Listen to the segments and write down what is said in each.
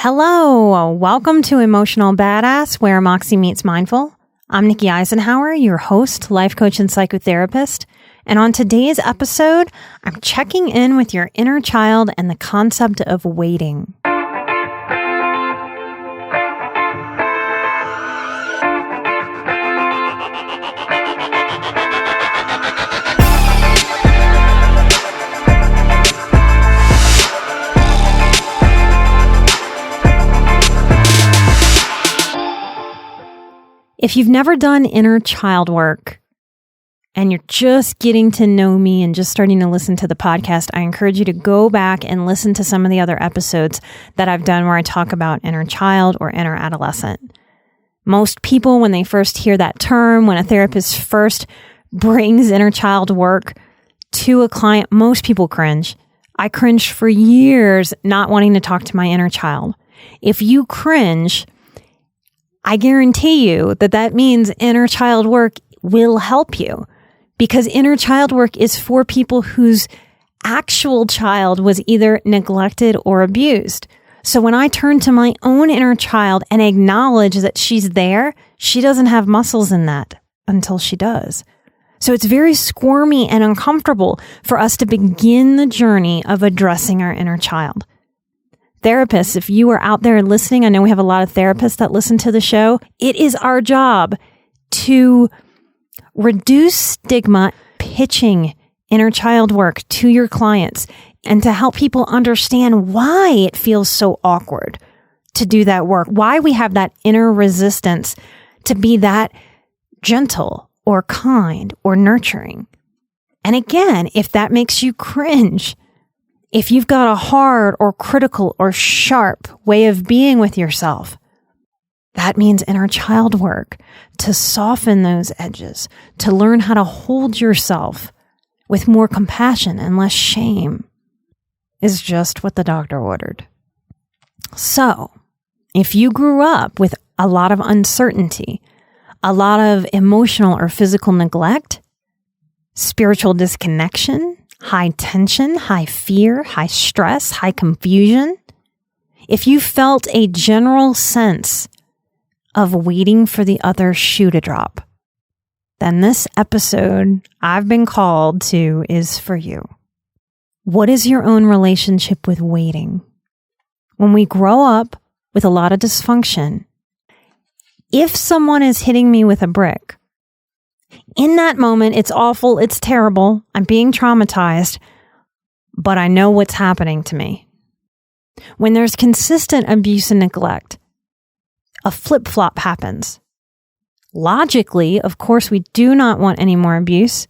Hello, welcome to Emotional Badass, where Moxie meets mindful. I'm Nikki Eisenhower, your host, life coach, and psychotherapist. And on today's episode, I'm checking in with your inner child and the concept of waiting. If you've never done inner child work and you're just getting to know me and just starting to listen to the podcast, I encourage you to go back and listen to some of the other episodes that I've done where I talk about inner child or inner adolescent. Most people, when they first hear that term, when a therapist first brings inner child work to a client, most people cringe. I cringed for years not wanting to talk to my inner child. If you cringe, I guarantee you that means inner child work will help you, because inner child work is for people whose actual child was either neglected or abused. So when I turn to my own inner child and acknowledge that she's there, she doesn't have muscles in that until she does. So it's very squirmy and uncomfortable for us to begin the journey of addressing our inner child. Therapists, if you are out there listening, I know we have a lot of therapists that listen to the show. It is our job to reduce stigma, pitching inner child work to your clients, and to help people understand why it feels so awkward to do that work, why we have that inner resistance to be that gentle or kind or nurturing. And again, if that makes you cringe, if you've got a hard or critical or sharp way of being with yourself, that means inner child work to soften those edges, to learn how to hold yourself with more compassion and less shame is just what the doctor ordered. So, if you grew up with a lot of uncertainty, a lot of emotional or physical neglect, spiritual disconnection, high tension, high fear, high stress, high confusion, if you felt a general sense of waiting for the other shoe to drop, then this episode I've been called to is for you. What is your own relationship with waiting? When we grow up with a lot of dysfunction, if someone is hitting me with a brick, in that moment, it's awful, it's terrible, I'm being traumatized, but I know what's happening to me. When there's consistent abuse and neglect, a flip-flop happens. Logically, of course, we do not want any more abuse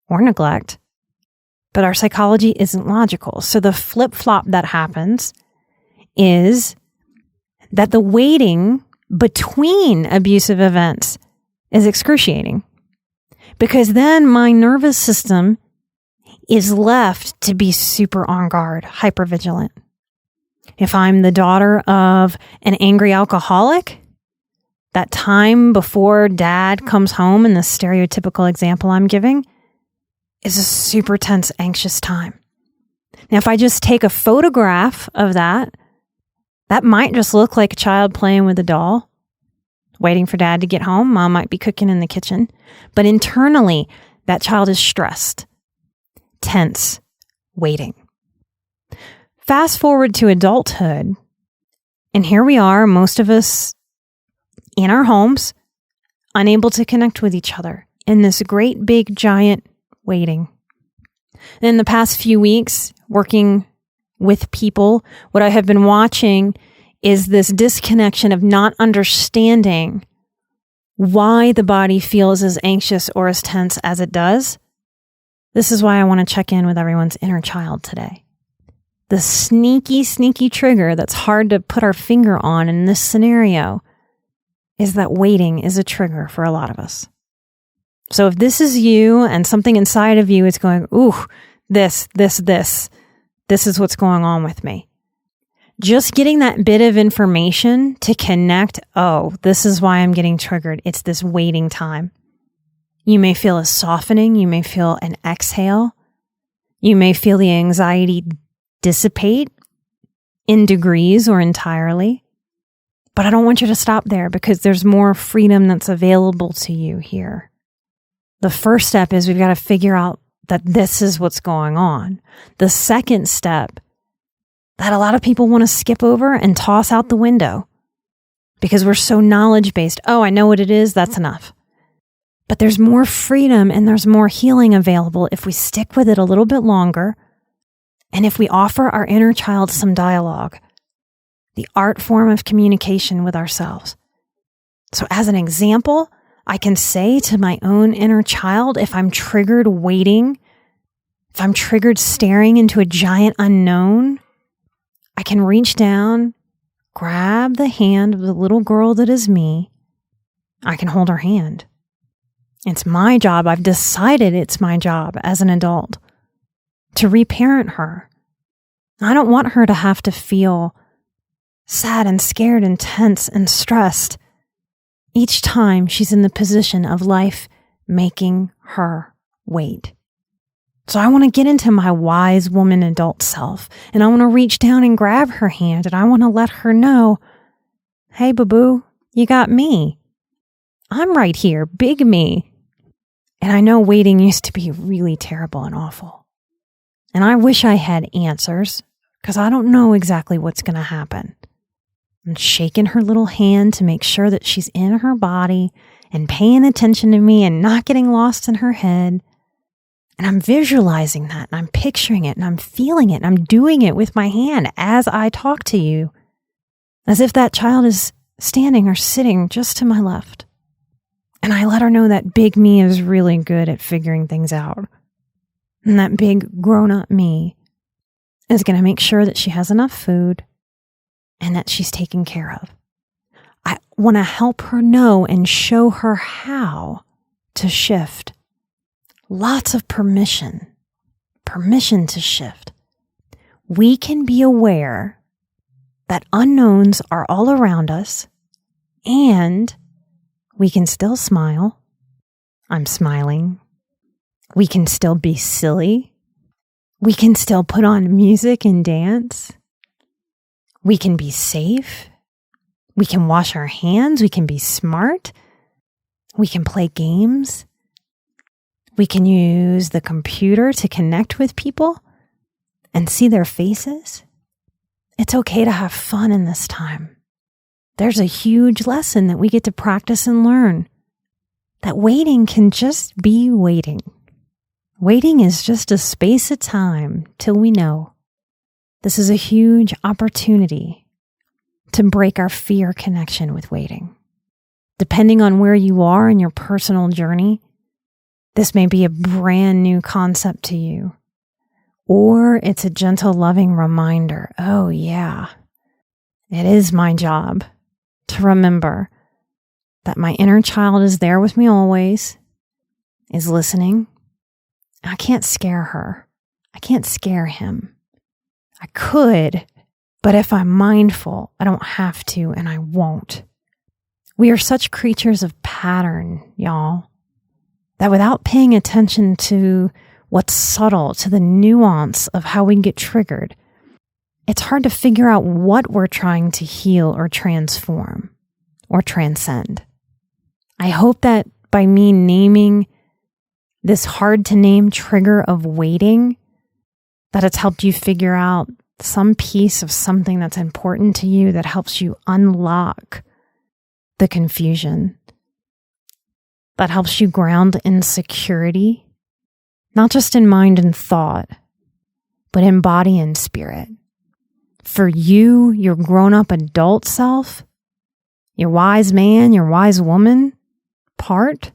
or neglect, but our psychology isn't logical. So the flip-flop that happens is that the waiting between abusive events is excruciating, because then my nervous system is left to be super on guard, hypervigilant. If I'm the daughter of an angry alcoholic, that time before dad comes home, in the stereotypical example I'm giving, is a super tense, anxious time. Now, if I just take a photograph of that might just look like a child playing with a doll, waiting for dad to get home. Mom might be cooking in the kitchen. But internally, that child is stressed, tense, waiting. Fast forward to adulthood, and here we are, most of us in our homes, unable to connect with each other in this great big giant waiting. And in the past few weeks, working with people, what I have been watching is this disconnection of not understanding why the body feels as anxious or as tense as it does. This is why I want to check in with everyone's inner child today. The sneaky, sneaky trigger that's hard to put our finger on in this scenario is that waiting is a trigger for a lot of us. So if this is you and something inside of you is going, ooh, this is what's going on with me. Just getting that bit of information to connect, oh, this is why I'm getting triggered. It's this waiting time. You may feel a softening. You may feel an exhale. You may feel the anxiety dissipate in degrees or entirely. But I don't want you to stop there because there's more freedom that's available to you here. The first step is we've got to figure out that this is what's going on. The second step that a lot of people want to skip over and toss out the window because we're so knowledge-based. Oh, I know what it is. That's enough. But there's more freedom and there's more healing available if we stick with it a little bit longer and if we offer our inner child some dialogue, the art form of communication with ourselves. So as an example, I can say to my own inner child, if I'm triggered waiting, if I'm triggered staring into a giant unknown, I can reach down, grab the hand of the little girl that is me. I can hold her hand. It's my job. I've decided it's my job as an adult to reparent her. I don't want her to have to feel sad and scared and tense and stressed each time she's in the position of life making her wait. So I want to get into my wise woman adult self, and I want to reach down and grab her hand, and I want to let her know, hey, boo-boo, you got me. I'm right here, big me. And I know waiting used to be really terrible and awful. And I wish I had answers, because I don't know exactly what's going to happen. I'm shaking her little hand to make sure that she's in her body and paying attention to me and not getting lost in her head. And I'm visualizing that and I'm picturing it and I'm feeling it and I'm doing it with my hand as I talk to you, as if that child is standing or sitting just to my left. And I let her know that big me is really good at figuring things out. And that big grown-up me is going to make sure that she has enough food and that she's taken care of. I want to help her know and show her how to shift. Lots of permission to shift. We can be aware that unknowns are all around us and we can still smile. I'm smiling. We can still be silly. We can still put on music and dance. We can be safe. We can wash our hands. We can be smart. We can play games. We can use the computer to connect with people and see their faces. It's okay to have fun in this time. There's a huge lesson that we get to practice and learn. That waiting can just be waiting. Waiting is just a space of time till we know. This is a huge opportunity to break our fear connection with waiting. Depending on where you are in your personal journey, this may be a brand new concept to you, or it's a gentle, loving reminder. Oh yeah, it is my job to remember that my inner child is there with me always, is listening. I can't scare her. I can't scare him. I could, but if I'm mindful, I don't have to and I won't. We are such creatures of pattern, y'all, that without paying attention to what's subtle, to the nuance of how we get triggered, it's hard to figure out what we're trying to heal or transform or transcend. I hope that by me naming this hard to name trigger of waiting, that it's helped you figure out some piece of something that's important to you that helps you unlock the confusion, that helps you ground in security, not just in mind and thought, but in body and spirit. For you, your grown-up adult self, your wise man, your wise woman part,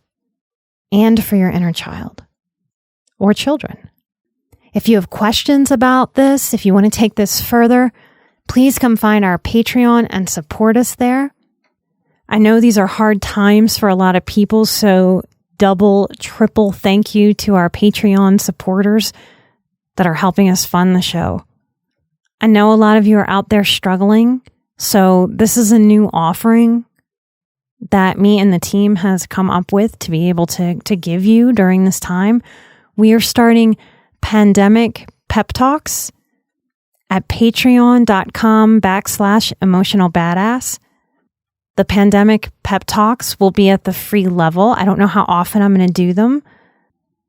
and for your inner child or children. If you have questions about this, if you want to take this further, please come find our Patreon and support us there. I know these are hard times for a lot of people, so double, triple thank you to our Patreon supporters that are helping us fund the show. I know a lot of you are out there struggling, so this is a new offering that me and the team has come up with to be able to give you during this time. We are starting pandemic pep talks at patreon.com/emotionalbadass. The pandemic pep talks will be at the free level. I don't know how often I'm going to do them.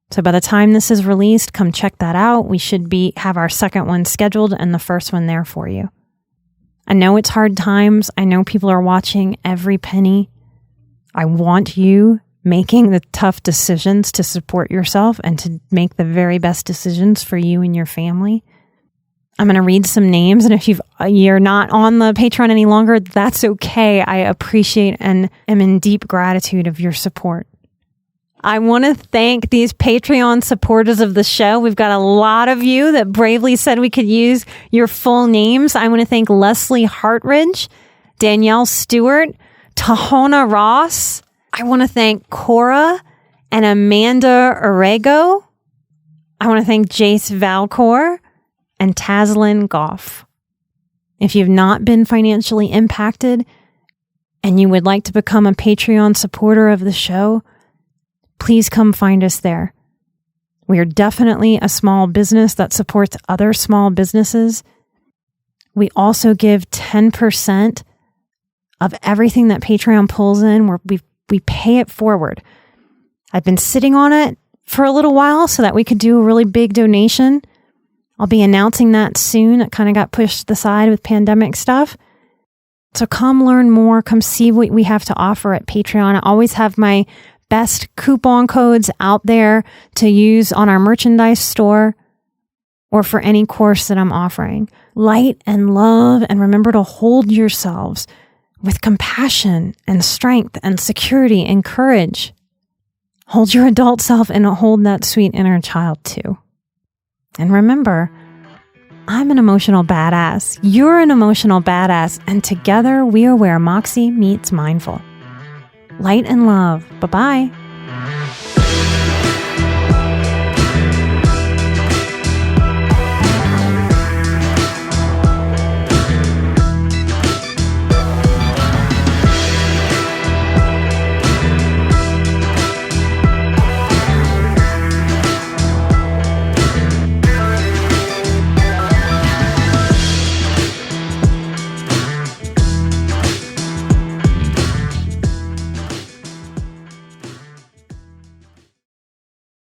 So by the time this is released, come check that out. We should have our second one scheduled and the first one there for you. I know it's hard times. I know people are watching every penny. I want you making the tough decisions to support yourself and to make the very best decisions for you and your family. I'm going to read some names, and if you're not on the Patreon any longer, that's okay. I appreciate and am in deep gratitude of your support. I want to thank these Patreon supporters of the show. We've got a lot of you that bravely said we could use your full names. I want to thank Leslie Hartridge, Danielle Stewart, Tahona Ross. I want to thank Cora and Amanda Orego. I want to thank Jace Valcor and Taslyn Goff. If you've not been financially impacted and you would like to become a Patreon supporter of the show, please come find us there. We are definitely a small business that supports other small businesses. We also give 10% of everything that Patreon pulls in, where we pay it forward. I've been sitting on it for a little while so that we could do a really big donation. I'll be announcing that soon. It kind of got pushed to the side with pandemic stuff. So come learn more. Come see what we have to offer at Patreon. I always have my best coupon codes out there to use on our merchandise store or for any course that I'm offering. Light and love, and remember to hold yourselves with compassion and strength and security and courage. Hold your adult self and hold that sweet inner child too. And remember, I'm an emotional badass. You're an emotional badass. And together we are where Moxie meets mindful. Light and love. Bye-bye.